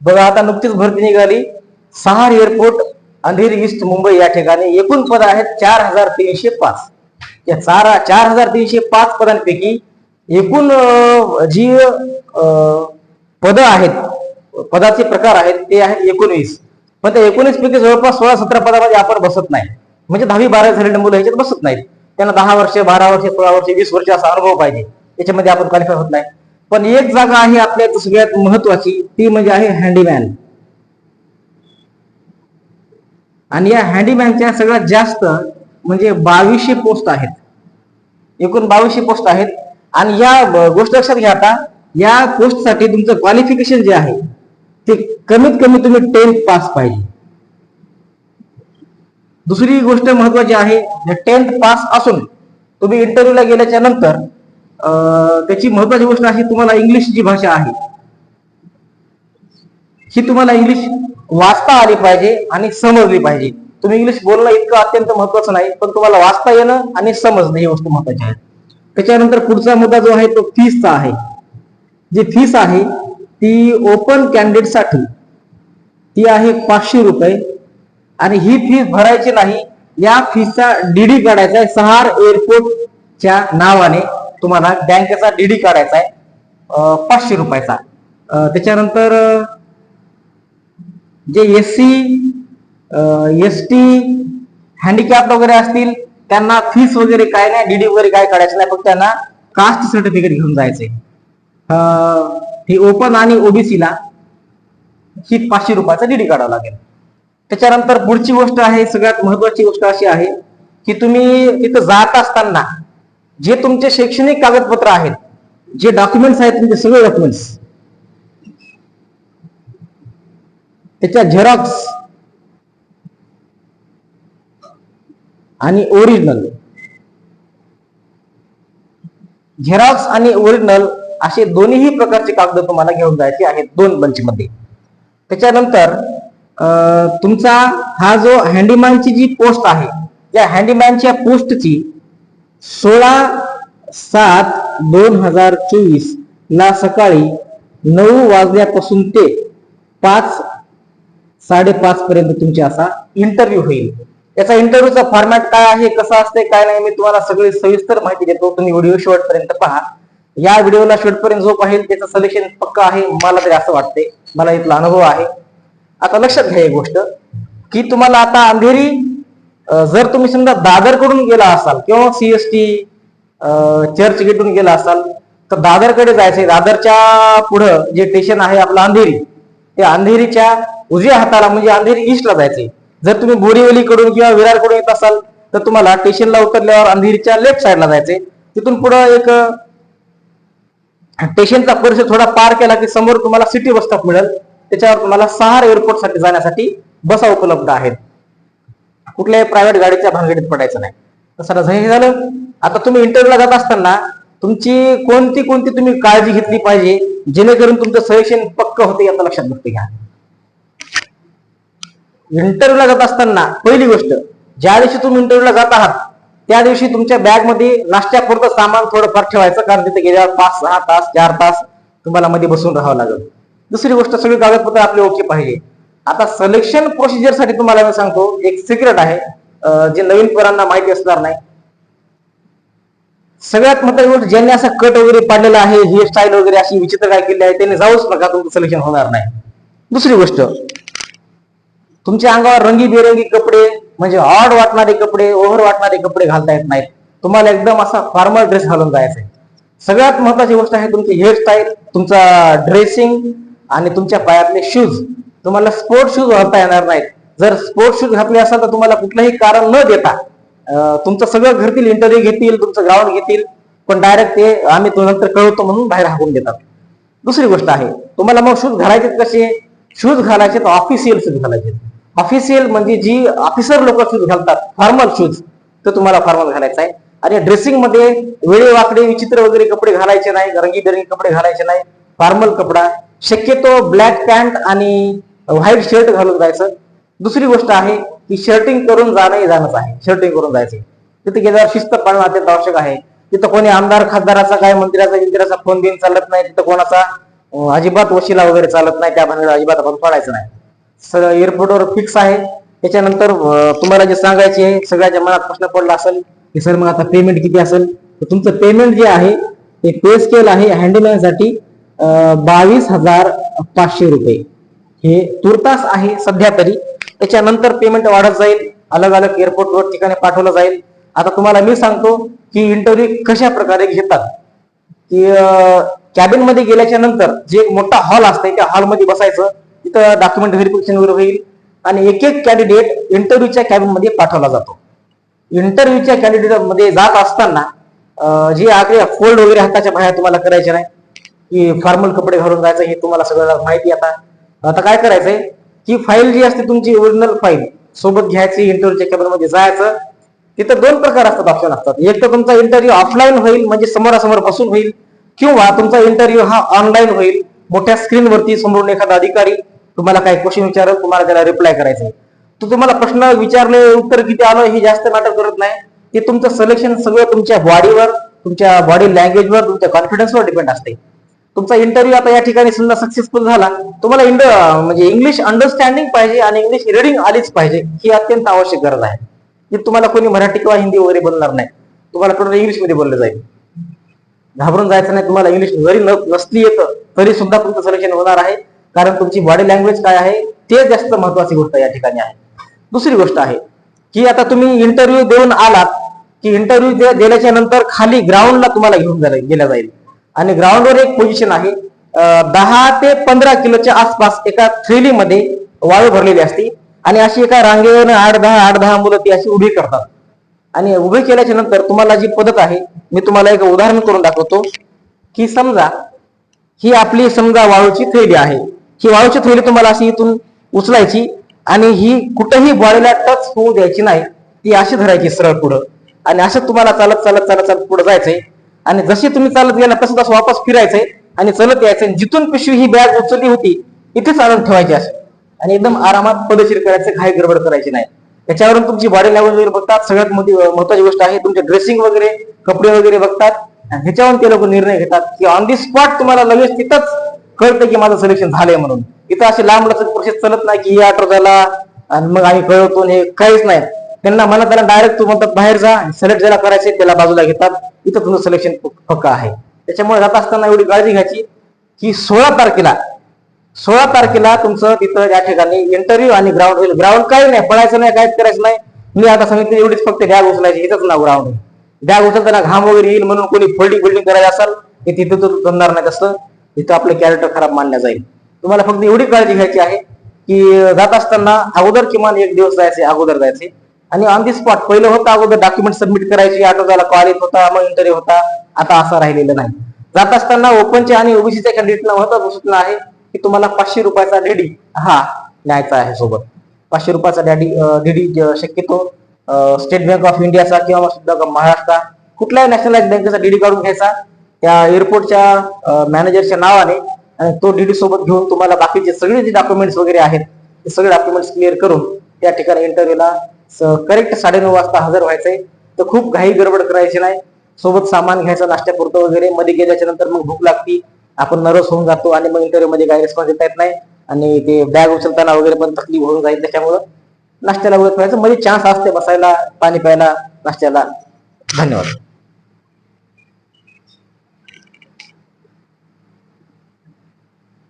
बघा आता नुकतीच भरती निघाली, सहार एअरपोर्ट अंधेरी ईस्ट मुंबई या ठिकाणी एकूण पद आहेत 4305. या 4305 पदांपैकी एकूण जी पद आहेत, पदाचे प्रकार आहेत ते आहेत 19. पण त्या 19 पैकी जवळपास 16-17 पदामध्ये आपण बसत नाही. म्हणजे 10वी-12वी झालेले मुलं ह्याच्यात बसत नाहीत. त्यांना 10 वर्ष, 12 वर्ष, 16 वर्ष, 20 वर्ष असा अनुभव पाहिजे, त्याच्यामध्ये आपण क्वालिफाय होत नाही. पण एक जागा आहे आपल्या सगळ्यात महत्वाची, ती म्हणजे आहे हँडीमॅन. आणि या हँडीमॅनच्या सगळ्यात जास्त म्हणजे 2200 पोस्ट आहेत, एकूण 2200 पोस्ट आहेत. आणि या गोष्ट लक्षात घ्या, आता या पोस्टसाठी तुमचं क्वालिफिकेशन जे आहे ते कमीत कमी तुम्ही 10th पास पाहिजे. दुसरी गोष्ट महत्वाची आहे, 10th पास असून तुम्ही इंटरव्ह्यूला गेल्याच्या नंतर त्याची महत्वाची गोष्ट अशी, तुम्हाला इंग्लिश जी भाषा आहे ही तुम्हाला इंग्लिश वाचता आली पाहिजे आणि समजली पाहिजे. तुम्ही इंग्लिश बोलणं इतकं अत्यंत महत्वाचं नाही, पण तुम्हाला वाचता येणं आणि समजणं ही गोष्ट महत्वाची आहे. त्याच्यानंतर पुढचा मुद्दा जो आहे तो फीसचा आहे. जी फीस आहे ती ओपन कॅन्डिडेट साठी ती आहे 500 रुपये. आणि ही फीस भरायची नाही, या फीसचा डीडी काढायचा आहे. सहार एअरपोर्टच्या नावाने तुम्हाला बँकेचा डीडी काढायचा आहे 500 रुपयाचा. त्याच्यानंतर जे SC ST हँडिकॅप वगैरे असतील त्यांना फीस वगैरे काय नाही, डीडी वगैरे काय काढायचं नाही, फक्त त्यांना कास्ट सर्टिफिकेट घेऊन जायचंय. ही ओपन आणि ओबीसीला ही 500 रुपयाचा डीडी काढावा लागेल. त्याच्यानंतर पुढची गोष्ट आहे, सगळ्यात महत्वाची गोष्ट अशी आहे की तुम्ही तिथं जात असताना जे तुमचे शैक्षणिक कागदपत्र आहेत, जे डॉक्युमेंट्स आहेत, तुमचे सगळे डॉक्युमेंट्स त्याच्या झेरॉक्स आणि ओरिजिनल, झेरॉक्स आणि ओरिजिनल असे दोन्ही प्रकारचे कागद तुम्हाला घेऊन जायचे आहेत 2 बंच मध्ये. त्याच्यानंतर तुमचा हा जो हँडीमॅनची जी पोस्ट आहे, या हँडीमॅनच्या पोस्टची 16/7/2024 ला सकाळी 9 वाजल्यापासून ते 5-5:30 पर्यंत तुमची असा इंटरव्ह्यू होईल. याचा इंटरव्ह्यूचा फॉर्मॅट काय आहे, कसं असते काय नाही, मी तुम्हाला सगळी सविस्तर माहिती देतो. तुम्ही व्हिडिओ शेवटपर्यंत पहा. या व्हिडिओला शेवटपर्यंत जो पाहिजे त्याचं सिलेक्शन पक्का आहे, मला तरी असं वाटते, मला इथला अनुभव आहे. आता लक्षात घ्या एक गोष्ट की तुम्हाला आता अंधेरी, जर तुम्ही समजा दादर कडून गेला असाल किंवा CST चर्च गेटून गेला असाल तर दादरकडे जायचंय. दादरच्या पुढं जे स्टेशन आहे आपलं अंधेरी, त्या अंधेरीच्या उजव्या हाताला म्हणजे अंधेरी ईस्टला जायचंय. जर तुम्ही बोरीवलीकडून किंवा विरारकडून येत असाल तर तुम्हाला स्टेशनला उतरल्यावर अंधेरीच्या लेफ्ट साईडला जायचंय. तिथून पुढे एक स्टेशनचा परिसर थोडा पार केला की समोर तुम्हाला सिटी बस स्टॉप मिळेल. त्याच्यावर तुम्हाला सहार एअरपोर्ट साठी जाण्यासाठी बसा उपलब्ध आहेत. कुठल्याही प्रायव्हेट गाडीच्या भानगडीत पडायचं नाही. तसं हे झालं. आता तुम्ही इंटरव्ह्यूला जात असताना तुमची कोणती तुम्ही काळजी घेतली पाहिजे जेणेकरून तुमचं सिलेक्शन पक्क होते, याचं लक्षात घ्या. इंटरव्ह्यूला जात असताना पहिली गोष्ट, ज्या दिवशी तुम्ही इंटरव्ह्यूला जात आहात त्या दिवशी तुमच्या बॅग मध्ये नाश्त्यापुरतं सामान थोडंफार ठेवायचं, कारण तिथे गेल्यावर 5-6 तास 4 तास तुम्हाला मध्ये बसून राहावं लागेल. दुसरी गोष्ट, सगळी कागदपत्र आपले ओके पाहिजे. आता सिलेक्शन प्रोसिजर साठी तुम्हाला मी सांगतो एक सिक्रेट आहे, जे नवीन पोरांना माहिती असणार नाही. सगळ्यात महत्त्वाची गोष्ट, ज्यांनी असा कट वगैरे पाडलेला आहे, हेअरस्टाईल वगैरे अशी विचित्र काय केली आहे, त्यांनी जाऊच नका, तुमचं सिलेक्शन होणार नाही. दुसरी गोष्ट, तुमच्या अंगावर रंगीबेरंगी कपडे म्हणजे ऑड वाटणारे कपडे, ओव्हर वाटणारे कपडे घालता येत नाहीत. तुम्हाला एकदम असा फॉर्मल ड्रेस घालून जायचंय. सगळ्यात महत्वाची गोष्ट आहे तुमची हेअरस्टाईल, तुमचा ड्रेसिंग आणि तुमच्या पायातले शूज. तुम्हाला स्पोर्ट शूज घालता येणार नाहीत. जर स्पोर्ट शूज घातले असाल तर तुम्हाला कुठलंही कारण न देता तुमचं सगळं घरतील इंटरव्ह्यू घेतील, तुमचं ग्राउंड घेतील, पण डायरेक्ट ते आम्ही तो नंतर कळवतो म्हणून बाहेर हाकून देतात. दुसरी गोष्ट आहे, तुम्हाला मग शूज घालायचे कसे? शूज घालायचे तर ऑफिशियल शूज घालायचे. ऑफिशियल म्हणजे जी ऑफिसर लोक शूज घालतात, फॉर्मल शूज, तर तुम्हाला फॉर्मल घालायचा आहे. आणि ड्रेसिंग मध्ये वेळे वाकडे विचित्र वगैरे कपडे घालायचे नाही, रंगीबेरंगी कपडे घालायचे नाही, फॉर्मल कपडा, शक्यतो ब्लॅक पॅन्ट आणि व्हाईट शर्ट घालून जायचं. दुसरी गोष्ट आहे की शर्टिंग करून जाणंच आहे, शर्टिंग करून जायचं. तिथे गेल्यावर शिस्त पाळणं अत्यंत आवश्यक आहे. तिथं कोणी आमदार खासदाराचा काय मंत्र्याचा फोन बिन चालत नाही, तिथं कोणाचा अजिबात वशिला वगैरे चालत नाही, त्या भानगडीत अजिबात आपण पडायचं नाही. सगळं एअरपोर्टवर फिक्स आहे. त्याच्यानंतर तुम्हाला जे सांगायचे आहे, सगळ्याच्या मनात प्रश्न पडला असेल की सर मग आता पेमेंट किती असेल, तर तुमचं पेमेंट जे आहे ते पे स्केल आहे हँडीमॅनसाठी 22,500 रुपये. हे तुर्तास आहे सध्या तरी. त्याच्यानंतर पेमेंट वाढत जाईल, अलग अलग एअरपोर्टवर ठिकाणी पाठवलं जाईल. आता तुम्हाला मी सांगतो की इंटरव्ह्यू कशा प्रकारे घेतात. की कॅबिन मध्ये गेल्याच्या नंतर जे एक मोठा हॉल असतंय त्या हॉलमध्ये बसायचं, तिथं डॉक्युमेंट व्हेरिफिकेशन वगैरे होईल आणि एक एक कॅन्डिडेट इंटरव्ह्यूच्या कॅबिन मध्ये पाठवला जातो. इंटरव्ह्यूच्या कॅन्डिडेट मध्ये जात असताना जे आकडे फोल्ड वगैरे हाताच्या बाहेर तुम्हाला करायचे नाही, की फॉर्मल कपडे घालून जायचं, हे तुम्हाला सगळं माहिती. आता काय करायचंय की फाईल जी असते तुमची ओरिजिनल फाईल सोबत घ्यायची, इंटरव्ह्यूच्या कॅबिन मध्ये जायचं. तिथं दोन प्रकार असतात, ऑप्शन असतात. एक तर तुमचा इंटरव्ह्यू ऑफलाईन होईल, म्हणजे समोरासमोर बसून होईल, किंवा तुमचा इंटरव्ह्यू हा ऑनलाईन होईल, मोठ्या स्क्रीनवरती समोरून एखादा अधिकारी तुम्हाला काही क्वेश्चन विचारेल, तुम्हाला त्याला रिप्लाय करायचं आहे. तो तुम्हाला प्रश्न विचारले, उत्तर किती आलं हे जास्त मॅटर करत नाही. ते तुमचं सिलेक्शन सगळं तुमच्या बॉडीवर, तुमच्या बॉडी लँग्वेजवर, तुमच्या कॉन्फिडन्सवर डिपेंड असते. तुमचा इंटरव्ह्यू आता या ठिकाणी समजा सक्सेसफुल झाला, तुम्हाला म्हणजे इंग्लिश अंडरस्टँडिंग पाहिजे आणि इंग्लिश रिडिंग आलीच पाहिजे, ही अत्यंत आवश्यक गरज आहे. की तुम्हाला कोणी मराठी किंवा हिंदी वगैरे बोलणार नाही, तुम्हाला टोटल इंग्लिश मध्ये बोललं जाईल. घाबरून जायचं नाही. तुम्हाला इंग्लिश जरी नसली येतं तरी सुद्धा तुमचं सिलेक्शन होणार आहे, कारण तुमची बॉडी लँग्वेज काय आहे ते जास्त महत्वाची गोष्ट या ठिकाणी आहे. दुसरी गोष्ट आहे की आता तुम्ही इंटरव्ह्यू देऊन आलात की इंटरव्ह्यू दिल्याच्या नंतर खाली ग्राउंडला तुम्हाला घेऊन गेला जाईल, आणि ग्राउंडवर एक पोझिशन आहे, 10 ते 15 किलोच्या आसपास एका थैलीमध्ये वाळू भरलेली असते, आणि अशी एका रांगेनं 8-10 मुलं ती अशी उभी करतात. आणि उभे केल्याच्या नंतर तुम्हाला जी पद्धत आहे, मी तुम्हाला एक उदाहरण करून दाखवतो. की समजा ही आपली समजा वाळूची थैली आहे. ही वाळूची थैली तुम्हाला अशी इथून उचलायची आणि ही कुठेही बॉडीला टच होऊ द्यायची नाही, ती अशी धरायची सरळ पुढं, आणि असं तुम्हाला चालत चालत चालत चालत पुढे जायचंय. आणि जशी तुम्ही चालत गेला तसं तसं वापस फिरायचंय आणि चालत यायचंय. जिथून पिशवी ही बॅग उचलली होती इथे चालत ठेवायची अशी, आणि एकदम आरामात पद्धतशीर करायचं, घाई गडबड करायची नाही. त्याच्यावरून तुमची बॉडी लँग्वेज वगैरे बघतात. सगळ्यात महत्वाची गोष्ट आहे तुमचे ड्रेसिंग वगैरे, कपडे वगैरे बघतात. ह्याच्यावरून ते लोक निर्णय घेतात की ऑन दी स्पॉट तुम्हाला लगेच तिथंच कळतं की माझं सिलेक्शन झालंय म्हणून. इथं असे लांब लचक प्रोसेस चालत नाही की ऑर्डर झाला आणि मग आम्ही कळवतो, हे काहीच नाही. त्यांना म्हणा, त्याला डायरेक्ट तू म्हणतात बाहेर जा, सिलेक्ट ज्याला करायचे त्याला बाजूला घेतात. इथं तुझं सिलेक्शन पक्का आहे. त्याच्यामुळे जात असताना एवढी काळजी घ्यायची की 16 तारखेला तुमचं तिथं या ठिकाणी इंटरव्ह्यू आणि ग्राउंड होईल. ग्राउंड काही नाही, पळायचं नाही, काहीच करायचं नाही. मी आता सांगितलं एवढीच फक्त बॅग उचलायची, इथंच नाव ग्राउंड आहे. बॅग उचलताना घाम वगैरे येईल म्हणून कोणी फोल्डिंग करायचं असेल की तिथं तो जमणार नाही. तसं तिथं आपलं कॅरेक्टर खराब मानलं जाईल. तुम्हाला फक्त एवढी काळजी घ्यायची आहे की जात असताना अगोदर किमान एक दिवस अगोदर जायचे, आणि ऑन दी स्पॉट पहिलं होतं अगोदर डॉक्युमेंट सबमिट करायची, ऑटोला कॉल येत होता, मग इंटरव्ह्यू होता. आता असं राहिलेलं नाही. जात असताना ओपनच्या आणि ओबीसीच्या कॅन्डिडेटला महत्वाची सूचना आहे की तुम्हाला 500 रुपयाचा डीडी हा न्यायचा आहे सोबत. 500 रुपयाचा डीडी शक्यतो स्टेट बँक ऑफ इंडियाचा किंवा सुद्धा महाराष्ट्र कुठल्याही नॅशनलाइज बँकेचा डीडी काढून घ्यायचा त्या एअरपोर्टच्या मॅनेजरच्या नावाने, आणि तो डीडी सोबत घेऊन तुम्हाला बाकीचे सगळे जे डॉक्युमेंट्स वगैरे आहेत ते सगळे डॉक्युमेंट्स क्लिअर करून त्या ठिकाणी इंटरव्ह्यूला करेक्ट 9:30 वाजता हजर व्हायचंय. तर खूप घाई गडबड करायची नाही. सोबत सामान घ्यायचं नाश्त्यापुरतं वगैरे. मध्ये गेल्याच्या नंतर मग भूक लागती, आपण नर्वस होऊन जातो आणि मग इंटरव्ह्यू मध्ये काही रिस्पॉन्स देता येत नाही, आणि ते बॅग उचलताना वगैरे पण तकलीफ होऊन जाईल. त्याच्यामुळं नाश्त्याला वगैरे ठेवायचं, मध्ये चान्स असते बसायला, पाणी प्यायला, नाश्त्याला. धन्यवाद.